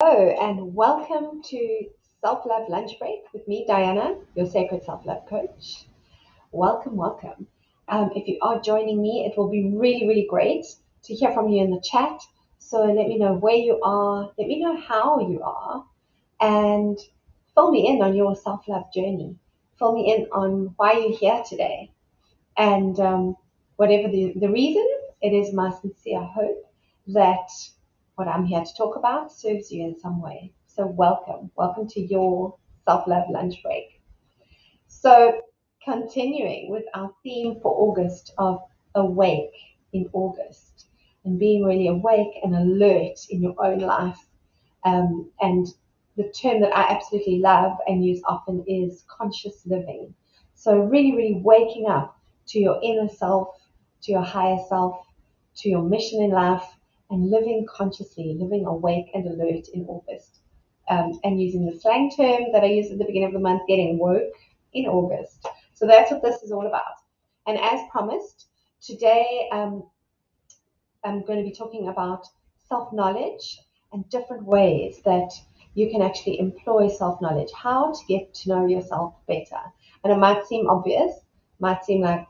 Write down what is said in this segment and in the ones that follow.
Hello, and welcome to Self Love Lunch Break with me, Diana, your sacred self love coach. Welcome, welcome. If you are joining me, it will be really, really great to hear from you in the chat. So let me know where you are, let me know how you are, and fill me in on your self love journey. Fill me in on why you're here today. And whatever the reason, it is my sincere hope that what I'm here to talk about serves you in some way. So welcome. Welcome to your self-love lunch break. So continuing with our theme for August of awake in August and being really awake and alert in your own life. And the term that I absolutely love and use often is conscious living. So really, really waking up to your inner self, to your higher self, to your mission in life, and living consciously, living awake and alert in August. And using the slang term that I use at the beginning of the month, getting woke in August. So that's what this is all about. And as promised, today I'm going to be talking about self-knowledge and different ways that you can actually employ self-knowledge, how to get to know yourself better. And it might seem obvious, might seem like,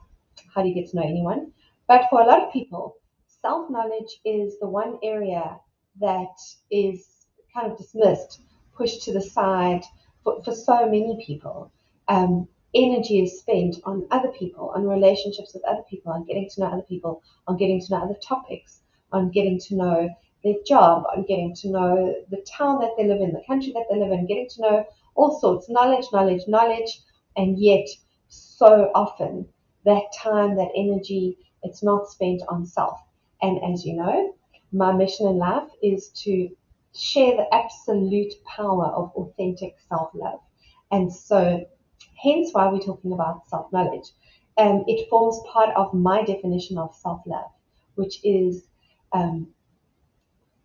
how do you get to know anyone? But for a lot of people, self-knowledge is the one area that is kind of dismissed, pushed to the side for so many people. Energy is spent on other people, on relationships with other people, on getting to know other people, on getting to know other topics, on getting to know their job, on getting to know the town that they live in, the country that they live in, getting to know all sorts, knowledge, and yet so often that time, that energy, it's not spent on self. And as you know, my mission in life is to share the absolute power of authentic self-love. And so hence why we're talking about self-knowledge. It forms part of my definition of self-love, which is um,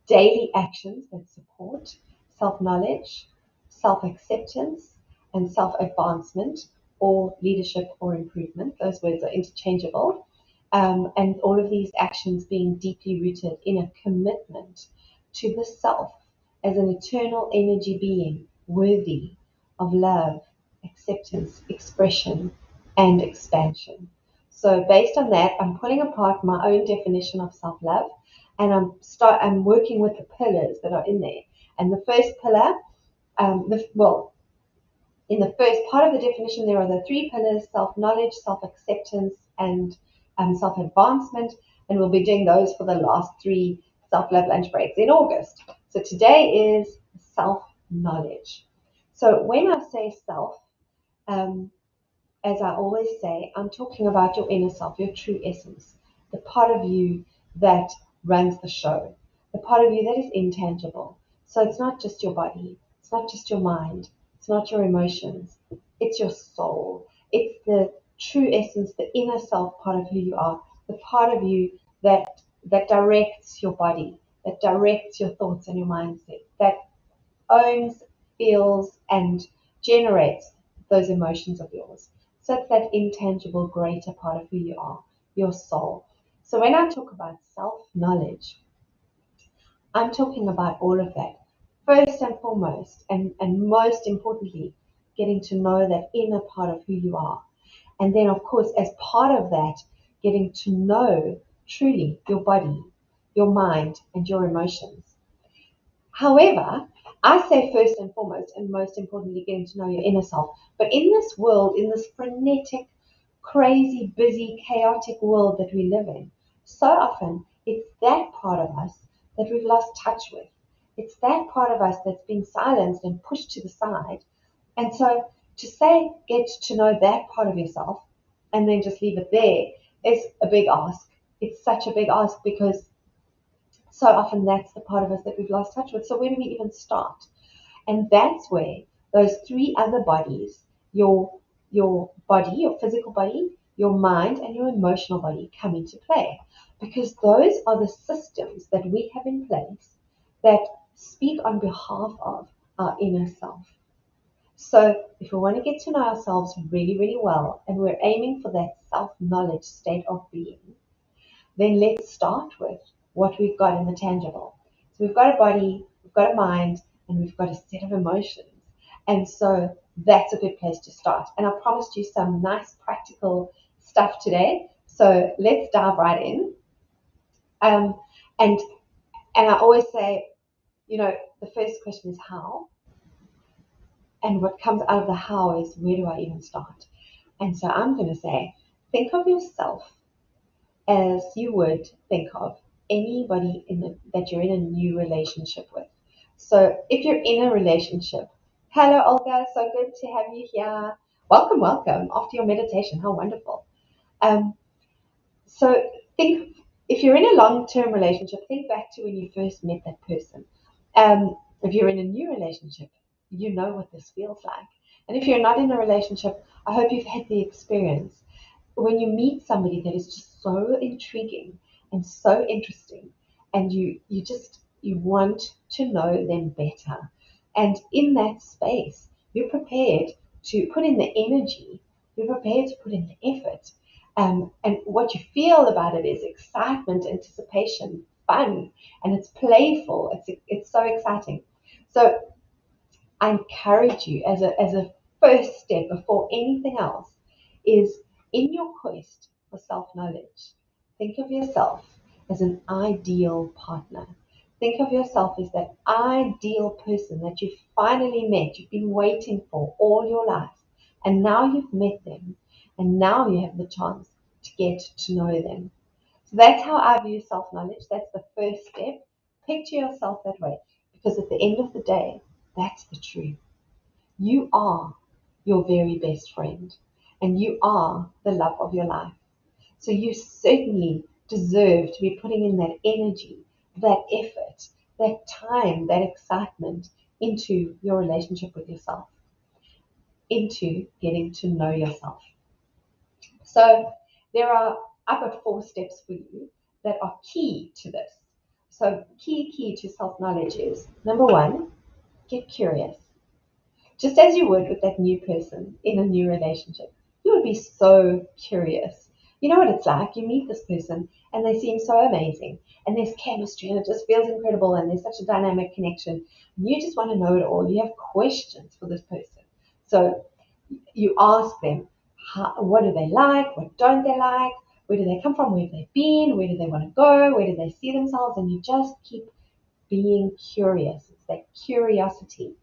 daily actions that support self-knowledge, self-acceptance, and self-advancement, or leadership or improvement. Those words are interchangeable. And all of these actions being deeply rooted in a commitment to the self as an eternal energy being worthy of love, acceptance, expression, and expansion. So based on that, I'm pulling apart my own definition of self-love, and I'm working with the pillars that are in there. And the first pillar, in the first part of the definition, there are the three pillars: self-knowledge, self-acceptance, and self-advancement. And we'll be doing those for the last three self-love lunch breaks in August. So today is self-knowledge. So when I say self, um, as I always say, I'm talking about your inner self, your true essence, the part of you that runs the show, the part of you that is intangible. So it's not just your body, it's not just your mind, it's not your emotions, it's your soul. It's the true essence, the inner self part of who you are, the part of you that directs your body, that directs your thoughts and your mindset, that owns, feels, and generates those emotions of yours. So it's that intangible, greater part of who you are, your soul. So when I talk about self knowledge, I'm talking about all of that. First and foremost, and most importantly, getting to know that inner part of who you are. And then, of course, as part of that, getting to know truly your body, your mind, and your emotions. However, I say first and foremost, and most importantly, getting to know your inner self. But in this world, in this frenetic, crazy, busy, chaotic world that we live in, so often it's that part of us that we've lost touch with. It's that part of us that's been silenced and pushed to the side. And so to say, get to know that part of yourself and then just leave it there is a big ask. It's such a big ask because so often that's the part of us that we've lost touch with. So where do we even start? And that's where those three other bodies, your body, your physical body, your mind, and your emotional body come into play. Because those are the systems that we have in place that speak on behalf of our inner self. So if we want to get to know ourselves really, really well, and we're aiming for that self-knowledge state of being, then let's start with what we've got in the tangible. So we've got a body, we've got a mind, and we've got a set of emotions. And so that's a good place to start. And I promised you some nice practical stuff today. So let's dive right in. Um, and and I always say, the first question is how, and what comes out of the how is where do I even start? And so I'm going to say, think of yourself as you would think of anybody that you're in a new relationship with. So if you're in a relationship, hello Olga, so good to have you here. Welcome, welcome. After your meditation, how wonderful. Um, so think if you're in a long-term relationship, think back to when you first met that person. If you're in a new relationship, you know what this feels like. And if you're not in a relationship, I hope you've had the experience when you meet somebody that is just so intriguing and so interesting, and you want to know them better. And in that space, you're prepared to put in the energy, you're prepared to put in the effort. And what you feel about it is excitement, anticipation, fun, and it's playful. It's so exciting. So I encourage you as a first step before anything else is in your quest for self-knowledge, think of yourself as an ideal partner. Think of yourself as that ideal person that you've finally met, you've been waiting for all your life, and now you've met them, and now you have the chance to get to know them. So that's how I view self-knowledge. That's the first step. Picture yourself that way, because at the end of the day, that's the truth. You are your very best friend, and you are the love of your life. So you certainly deserve to be putting in that energy, that effort, that time, that excitement into your relationship with yourself, into getting to know yourself. So I've got 4 steps for you that are key to this. So key to self-knowledge is number 1, get curious. Just as you would with that new person in a new relationship. You would be so curious. You know what it's like? You meet this person and they seem so amazing and there's chemistry and it just feels incredible and there's such a dynamic connection. You just want to know it all. You have questions for this person. So you ask them, what do they like? What don't they like? Where do they come from? Where have they been? Where do they want to go? Where do they see themselves? And you just keep being curious. It's that curiosity.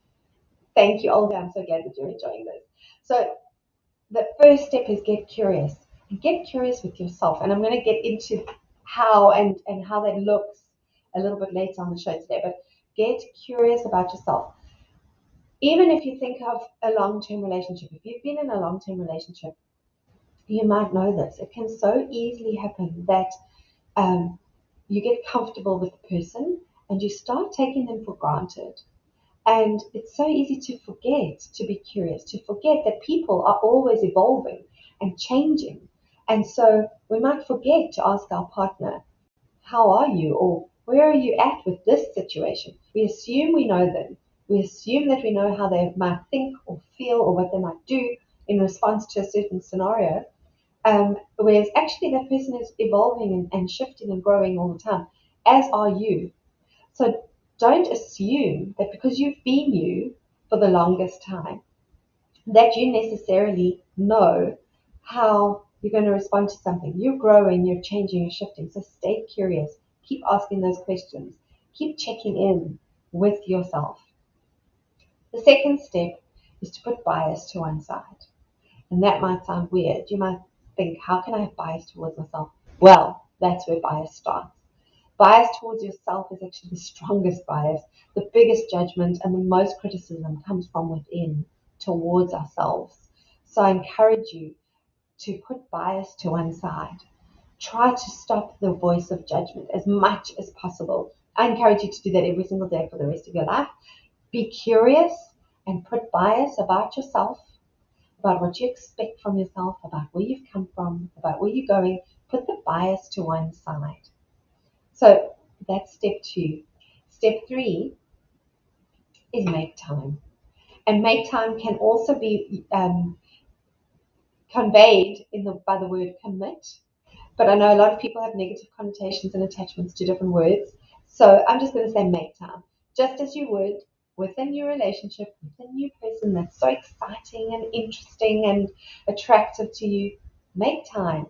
Thank you, Olga. I'm so glad that you're enjoying this. So the first step is get curious. And get curious with yourself. And I'm going to get into how and how that looks a little bit later on the show today. But get curious about yourself. Even if you think of a long-term relationship, if you've been in a long-term relationship, you might know this. It can so easily happen that you get comfortable with the person and you start taking them for granted. And it's so easy to forget to be curious, to forget that people are always evolving and changing. And so we might forget to ask our partner, how are you? Or where are you at with this situation? We assume we know them. We assume that we know how they might think or feel or what they might do in response to a certain scenario. Whereas actually that person is evolving and shifting and growing all the time, as are you. So don't assume that because you've been you for the longest time, that you necessarily know how you're going to respond to something. You're growing, you're changing, you're shifting. So stay curious. Keep asking those questions. Keep checking in with yourself. The second step is to put bias to one side. And that might sound weird. You might think, how can I have bias towards myself? Well, that's where bias starts. Bias towards yourself is actually the strongest bias. The biggest judgment and the most criticism comes from within towards ourselves. So I encourage you to put bias to one side. Try to stop the voice of judgment as much as possible. I encourage you to do that every single day for the rest of your life. Be curious and put bias about yourself, about what you expect from yourself, about where you've come from, about where you're going. Put the bias to one side. So that's step 2. Step 3 is make time. And make time can also be conveyed by the word commit. But I know a lot of people have negative connotations and attachments to different words. So I'm just going to say make time. Just as you would with a new relationship, with a new person that's so exciting and interesting and attractive to you, make time.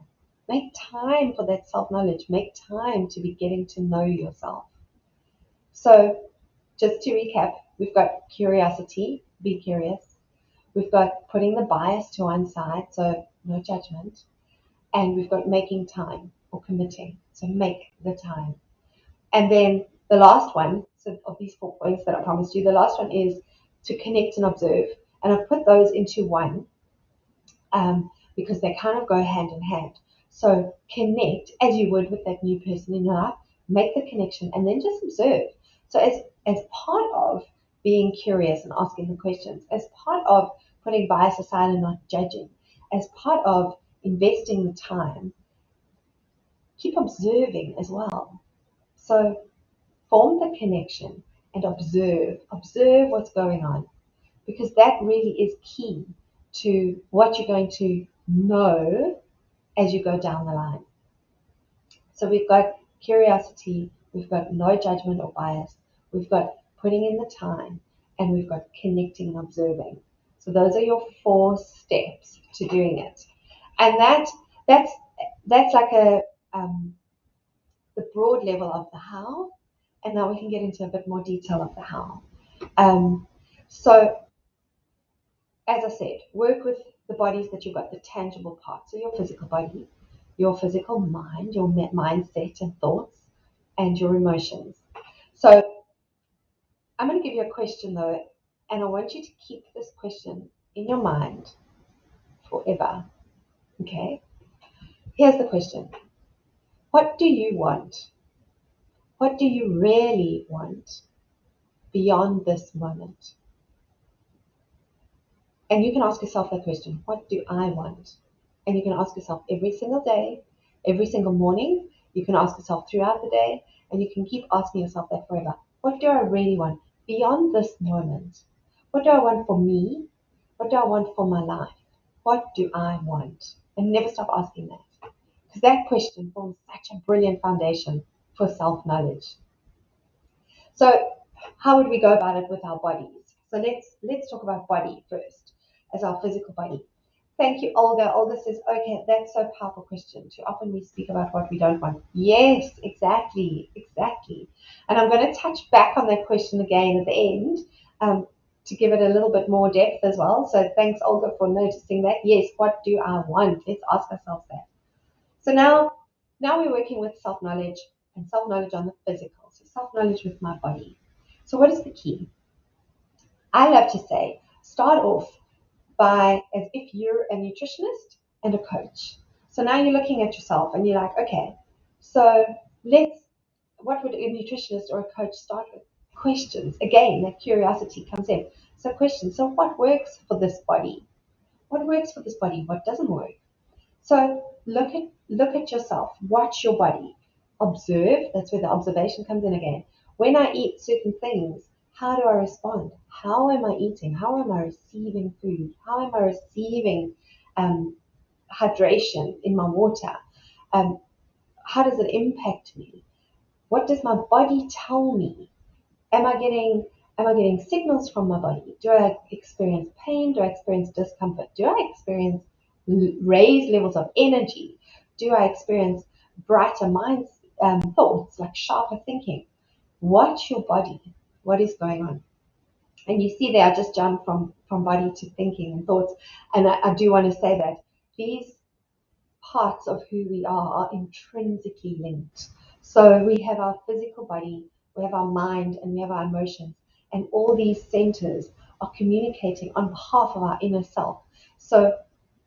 Make time for that self-knowledge. Make time to be getting to know yourself. So just to recap, we've got curiosity, be curious. We've got putting the bias to one side, so no judgment. And we've got making time or committing. So make the time. And then the last one, so of these 4 points that I promised you, the last one is to connect and observe. And I've put those into one because they kind of go hand in hand. So connect as you would with that new person in your life, make the connection, and then just observe. So as part of being curious and asking the questions, as part of putting bias aside and not judging, as part of investing the time, keep observing as well. So form the connection and observe. Observe what's going on, because that really is key to what you're going to know as you go down the line. So we've got curiosity, we've got no judgment or bias, we've got putting in the time, and we've got connecting and observing. So those are your 4 steps to doing it. And that's like the broad level of the how. And now we can get into a bit more detail of the how. So as I said, work with the bodies that you've got, the tangible parts. So your physical body, your physical mind, your mindset and thoughts, and your emotions. So I'm going to give you a question though, and I want you to keep this question in your mind forever. Okay? Here's the question. What do you want? What do you really want beyond this moment? And you can ask yourself that question. What do I want? And you can ask yourself every single day, every single morning. You can ask yourself throughout the day, and you can keep asking yourself that forever. What do I really want beyond this moment? What do I want for me? What do I want for my life? What do I want? And never stop asking that. Because that question forms such a brilliant foundation for self-knowledge. So how would we go about it with our bodies? So let's talk about body first, as our physical body. Thank you, Olga. Olga says, okay, that's so powerful question. Too often we speak about what we don't want. Yes, exactly. And I'm going to touch back on that question again at the end to give it a little bit more depth as well. So thanks, Olga, for noticing that. Yes, what do I want? Let's ask ourselves that. So now we're working with self-knowledge and self-knowledge on the physical. So self-knowledge with my body. So what is the key? I love to say, start off by as if you're a nutritionist and a coach. So now you're looking at yourself and you're like, okay, so what would a nutritionist or a coach start with? Questions. Again, that curiosity comes in. So questions. So what works for this body? What works for this body? What doesn't work? So look at yourself. Watch your body. Observe. That's where the observation comes in again. When I eat certain things, how do I respond? How am I eating? How am I receiving food? How am I receiving hydration in my water? How does it impact me? What does my body tell me? Am I getting signals from my body? Do I experience pain? Do I experience discomfort? Do I experience raised levels of energy? Do I experience brighter minds, thoughts, like sharper thinking? Watch your body. What is going on? And you see there, I just jumped from body to thinking and thoughts. And I do want to say that these parts of who we are intrinsically linked. So we have our physical body, we have our mind, and we have our emotions. And all these centers are communicating on behalf of our inner self. So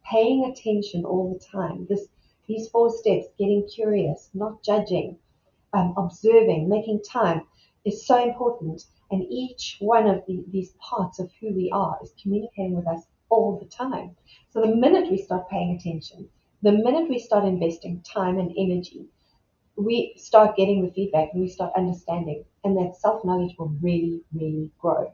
paying attention all the time, these 4 steps, getting curious, not judging, observing, making time, is so important. And each one of these parts of who we are is communicating with us all the time. So the minute we start paying attention, the minute we start investing time and energy, we start getting the feedback and we start understanding, and that self-knowledge will really, really grow.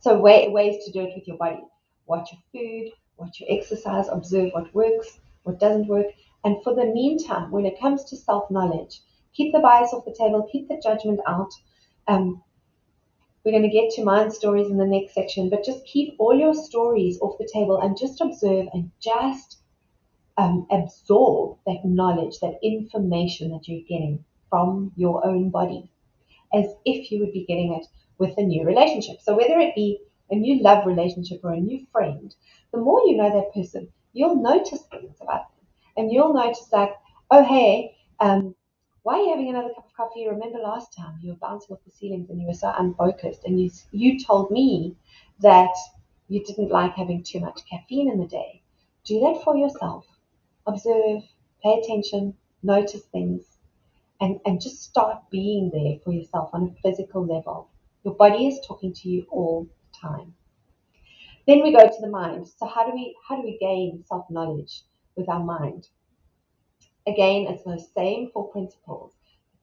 So ways to do it with your body. Watch your food, watch your exercise, observe what works, what doesn't work. And for the meantime, when it comes to self-knowledge, keep the bias off the table, keep the judgment out. We're going to get to mind stories in the next section, but just keep all your stories off the table and just observe and just absorb that knowledge, that information that you're getting from your own body, as if you would be getting it with a new relationship. So whether it be a new love relationship or a new friend, the more you know that person, you'll notice things about them. And you'll notice like, oh, hey, why are you having another cup of coffee? Remember last time you were bouncing off the ceilings and you were so unfocused, and you told me that you didn't like having too much caffeine in the day. Do that for yourself. Observe, pay attention, notice things, and just start being there for yourself on a physical level. Your body is talking to you all the time. Then we go to the mind. So how do we gain self-knowledge with our mind? Again, it's those same four principles: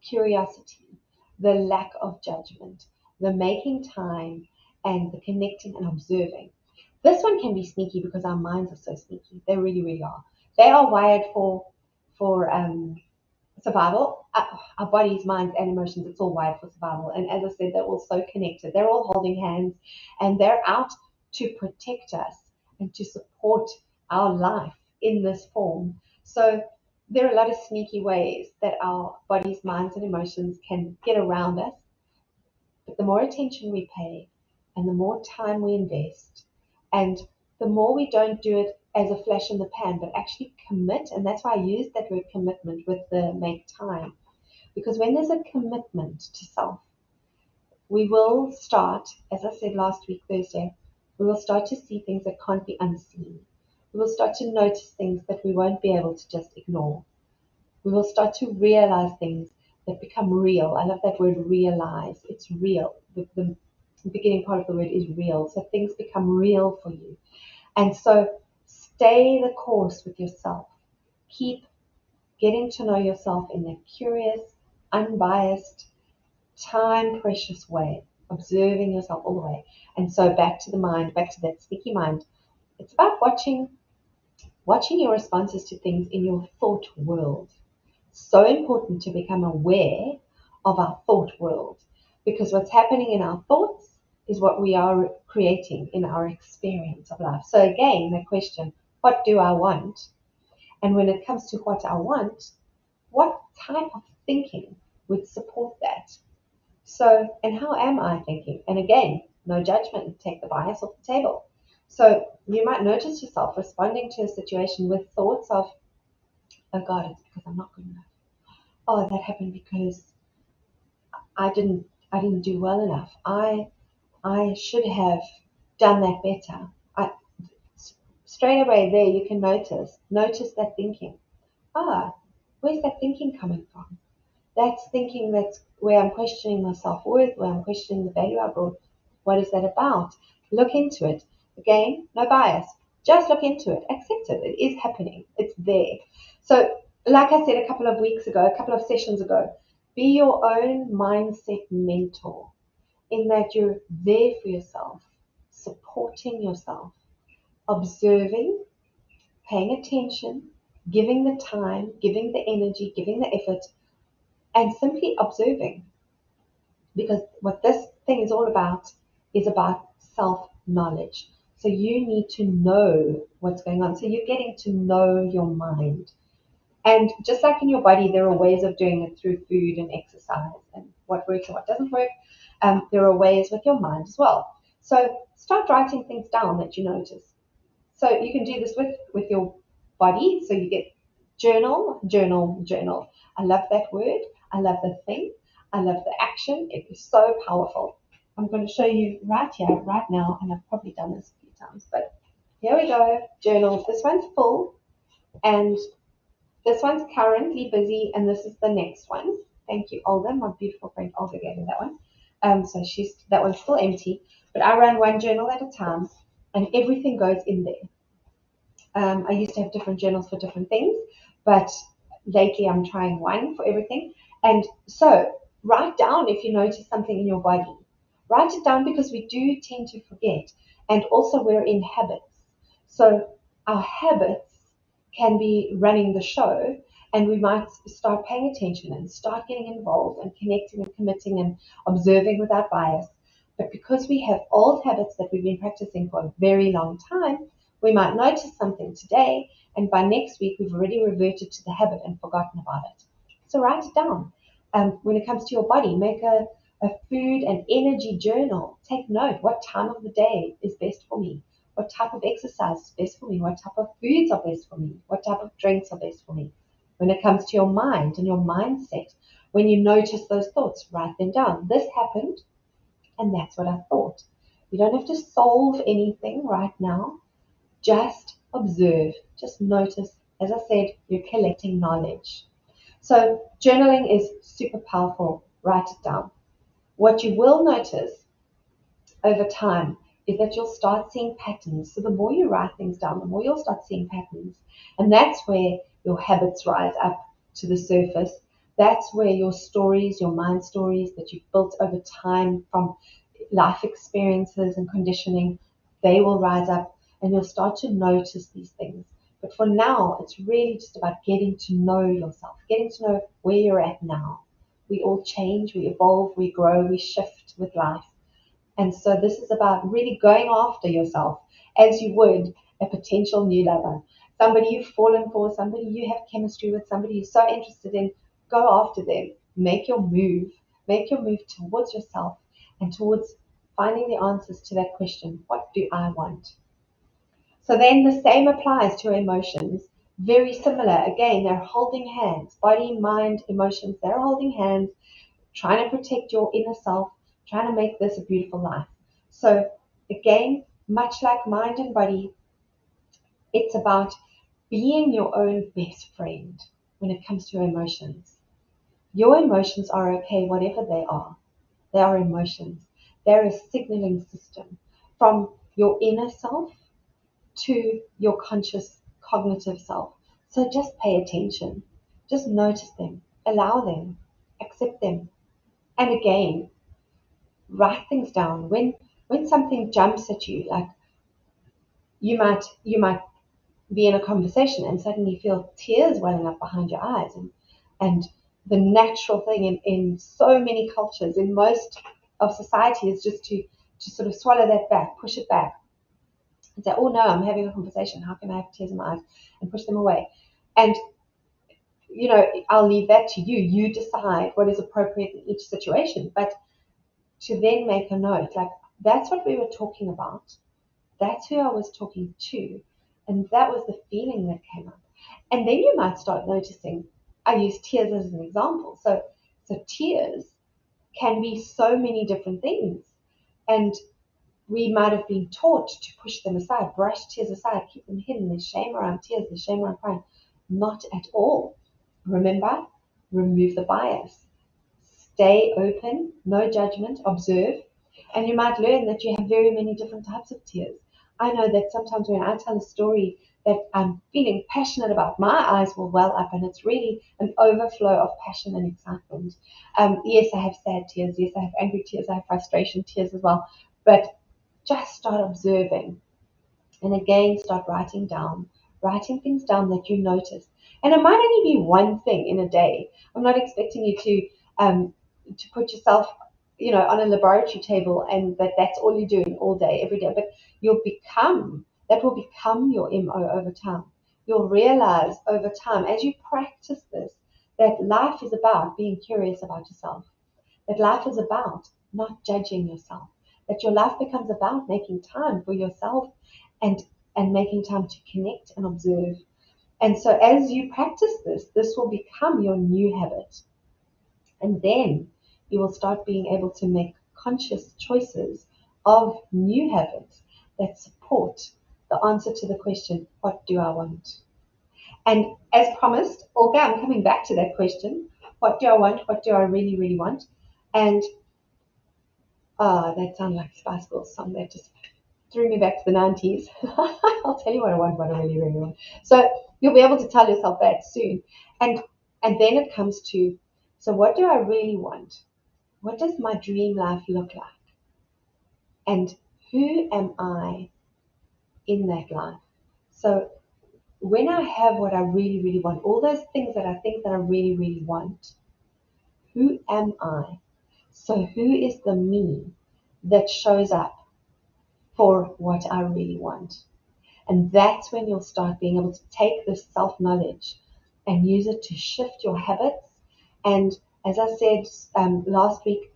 curiosity, the lack of judgment, the making time, and the connecting and observing. This one can be sneaky because our minds are so sneaky. They really, really are. They are wired for survival. Our bodies, minds, and emotions, it's all wired for survival. And as I said, they're all so connected. They're all holding hands, and they're out to protect us and to support our life in this form. So there are a lot of sneaky ways that our bodies, minds, and emotions can get around us. But the more attention we pay and the more time we invest, and the more we don't do it as a flash in the pan, but actually commit, and that's why I use that word commitment with the make time, because when there's a commitment to self, we will start, as I said last week, Thursday, we will start to see things that can't be unseen. We will start to notice things that we won't be able to just ignore. We will start to realize things that become real. I love that word realize. It's real. The beginning part of the word is real. So things become real for you. And so stay the course with yourself. Keep getting to know yourself in a curious, unbiased, time precious way, observing yourself all the way. And so back to the mind, back to that sneaky mind. It's about watching your responses to things in your thought world. So important to become aware of our thought world, because what's happening in our thoughts is what we are creating in our experience of life. So again, the question, what do I want? And when it comes to what I want, what type of thinking would support that? So, and how am I thinking? And again, no judgment, take the bias off the table. So you might notice yourself responding to a situation with thoughts of, oh God, it's because I'm not good enough. Oh, that happened because I didn't I didn't do well enough. I should have done that better. Straight away there you can notice that thinking. Ah, where's that thinking coming from? That's thinking that's where I'm questioning my self-worth, where I'm questioning the value I brought. What is that about? Look into it. Again, no bias. Just look into it. Accept it. It is happening. It's there. So, like I said a couple of weeks ago, a couple of sessions ago, be your own mindset mentor in that you're there for yourself, supporting yourself, observing, paying attention, giving the time, giving the energy, giving the effort, and simply observing. Because what this thing is about self-knowledge. So you need to know what's going on. So you're getting to know your mind. And just like in your body, there are ways of doing it through food and exercise and what works and what doesn't work. There are ways with your mind as well. So start writing things down that you notice. So you can do this with your body. So you get journal, journal, journal. I love that word. I love the thing. I love the action. It is so powerful. I'm going to show you right here, right now, and I've probably done this a few times, but here we go. Journal. This one's full, and this one's currently busy, and this is the next one. Thank you, Olga. My beautiful friend Olga gave me that one. So that one's still empty, but I run one journal at a time, and everything goes in there. I used to have different journals for different things, but lately I'm trying one for everything. And so write down if you notice something in your body. Write it down because we do tend to forget. And also we're in habits. So our habits can be running the show, and we might start paying attention and start getting involved and connecting and committing and observing without bias. But because we have old habits that we've been practicing for a very long time, we might notice something today, and by next week, we've already reverted to the habit and forgotten about it. So write it down. When it comes to your body, make a food and energy journal. Take note, what time of the day is best for me? What type of exercise is best for me? What type of foods are best for me? What type of drinks are best for me? When it comes to your mind and your mindset, when you notice those thoughts, write them down. This happened, and that's what I thought. You don't have to solve anything right now. Just observe. Just notice. As I said, you're collecting knowledge. So journaling is super powerful. Write it down. What you will notice over time is that you'll start seeing patterns. So the more you write things down, the more you'll start seeing patterns. And that's where your habits rise up to the surface. That's where your stories, your mind stories that you've built over time from life experiences and conditioning, they will rise up and you'll start to notice these things. But for now, it's really just about getting to know yourself, getting to know where you're at now. We all change, we evolve, we grow, we shift with life. And so this is about really going after yourself as you would a potential new lover. Somebody you've fallen for, somebody you have chemistry with, somebody you're so interested in. Go after them. Make your move. Make your move towards yourself and towards finding the answers to that question, what do I want? So then the same applies to emotions. Very similar. Again, they're holding hands. Body, mind, emotions, they're holding hands, trying to protect your inner self, trying to make this a beautiful life. So again, much like mind and body, it's about being your own best friend when it comes to emotions. Your emotions are okay, whatever they are. They are emotions. They're a signaling system from your inner self to your conscious cognitive self. So just pay attention. Just notice them. Allow them. Accept them. And again, write things down. When something jumps at you, like you might be in a conversation and suddenly feel tears welling up behind your eyes, and the natural thing in so many cultures, in most of society, is just to sort of swallow that back, push it back, and say, oh no, I'm having a conversation. How can I have tears in my eyes? And push them away. And I'll leave that to you. You decide what is appropriate in each situation. But to then make a note, like that's what we were talking about. That's who I was talking to. And that was the feeling that came up. And then you might start noticing, I use tears as an example. So tears can be so many different things. And we might have been taught to push them aside, brush tears aside, keep them hidden. There's shame around tears, there's shame around crying. Not at all. Remember, remove the bias. Stay open, no judgment, observe, and you might learn that you have very many different types of tears. I know that sometimes when I tell a story that I'm feeling passionate about, my eyes will well up, and it's really an overflow of passion and excitement. Yes, I have sad tears. Yes, I have angry tears. I have frustration tears as well. But just start observing. And again, start writing things down that you notice. And it might only be one thing in a day. I'm not expecting you to put yourself, on a laboratory table and that's all you're doing all day, every day. But that will become your MO over time. You'll realize over time, as you practice this, that life is about being curious about yourself. That life is about not judging yourself. That your life becomes about making time for yourself and making time to connect and observe. And so as you practice this will become your new habit. And then you will start being able to make conscious choices of new habits that support the answer to the question, what do I want? And as promised, Olga, I'm coming back to that question. What do I want? What do I really, really want? And that sounded like a Spice Girls song that just threw me back to the 90s. I'll tell you what I want, what I really, really want. So you'll be able to tell yourself that soon. And then it comes to, so what do I really want? What does my dream life look like? And who am I in that life? So when I have what I really, really want, all those things that I think that I really, really want, who am I? So who is the me that shows up for what I really want. And that's when you'll start being able to take this self-knowledge and use it to shift your habits. And as I said last week,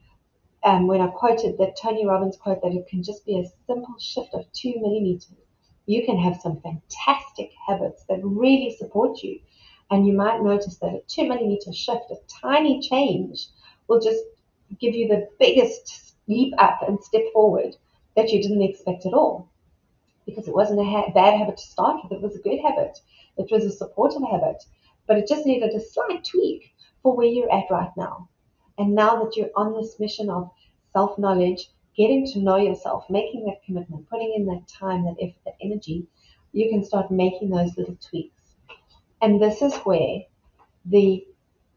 when I quoted that Tony Robbins quote that it can just be a simple shift of 2 millimeters, you can have some fantastic habits that really support you. And you might notice that a 2 millimeter shift, a tiny change, will just give you the biggest leap up and step forward that you didn't expect at all. Because it wasn't a bad habit to start with, it was a good habit. It was a supportive habit, but it just needed a slight tweak for where you're at right now. And now that you're on this mission of self-knowledge, getting to know yourself, making that commitment, putting in that time, that effort, that energy, you can start making those little tweaks. And this is where the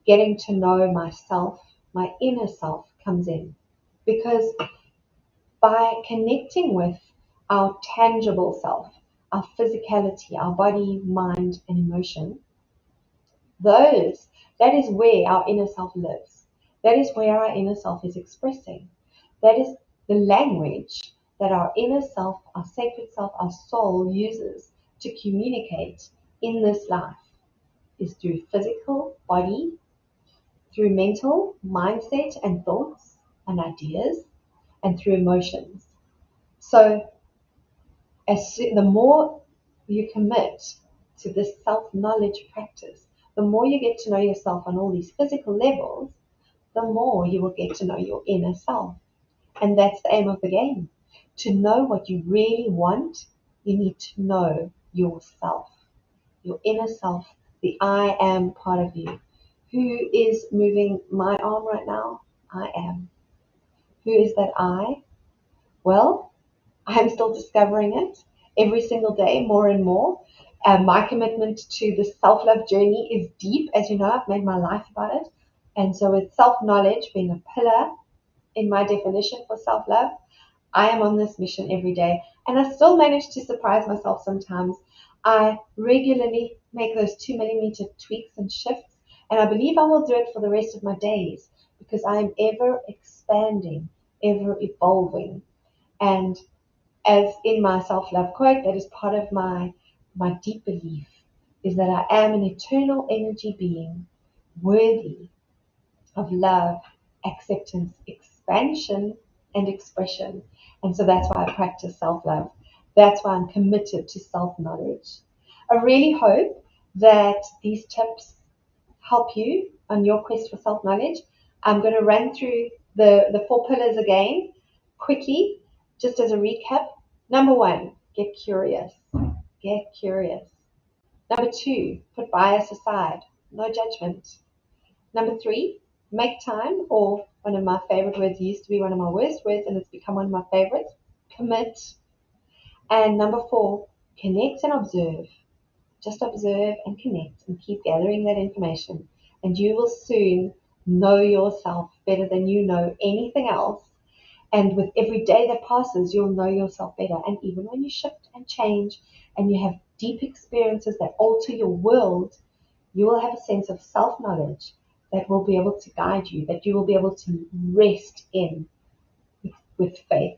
getting to know myself, my inner self, comes in. Because by connecting with our tangible self, our physicality, our body, mind, and emotion, that is where our inner self lives. That is where our inner self is expressing. That is the language that our inner self, our sacred self, our soul uses to communicate in this life, is through physical body, through mental mindset and thoughts and ideas, and through emotions. So the more you commit to this self-knowledge practice, the more you get to know yourself on all these physical levels, the more you will get to know your inner self. And that's the aim of the game. To know what you really want, you need to know yourself, your inner self, the I am part of you. Who is moving my arm right now? I am. Who is that I? Well, I'm still discovering it every single day, more and more. My commitment to the self-love journey is deep. As you know, I've made my life about it. And so with self-knowledge being a pillar in my definition for self-love, I am on this mission every day. And I still manage to surprise myself sometimes. I regularly make those 2 millimeter tweaks and shifts. And I believe I will do it for the rest of my days because I am ever expanding, ever evolving. And as in my self-love quote, that is part of my deep belief, is that I am an eternal energy being worthy of love, acceptance, expansion, and expression. And so that's why I practice self-love. That's why I'm committed to self-knowledge. I really hope that these tips help you on your quest for self-knowledge. I'm going to run through the 4 pillars again quickly, just as a recap. Number 1, get curious. Get curious. Number 2, put bias aside. No judgment. Number 3, make time, or one of my favorite words used to be one of my worst words, and it's become one of my favorites, commit. And number 4, connect and observe. Just observe and connect and keep gathering that information. And you will soon know yourself better than you know anything else. And with every day that passes, you'll know yourself better. And even when you shift and change and you have deep experiences that alter your world, you will have a sense of self-knowledge that will be able to guide you, that you will be able to rest in with faith.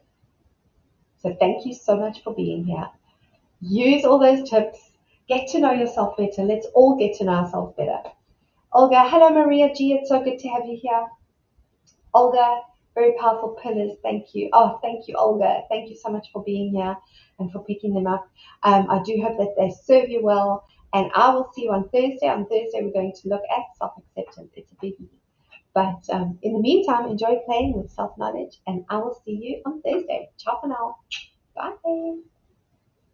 So thank you so much for being here. Use all those tips. Get to know yourself better. Let's all get to know ourselves better. Olga, hello Maria G. It's so good to have you here. Olga, very powerful pillars. Thank you. Oh, thank you, Olga. Thank you so much for being here and for picking them up. I do hope that they serve you well. And I will see you on Thursday. On Thursday, we're going to look at self-acceptance. It's a biggie. But in the meantime, enjoy playing with self-knowledge. And I will see you on Thursday. Ciao for now. Bye.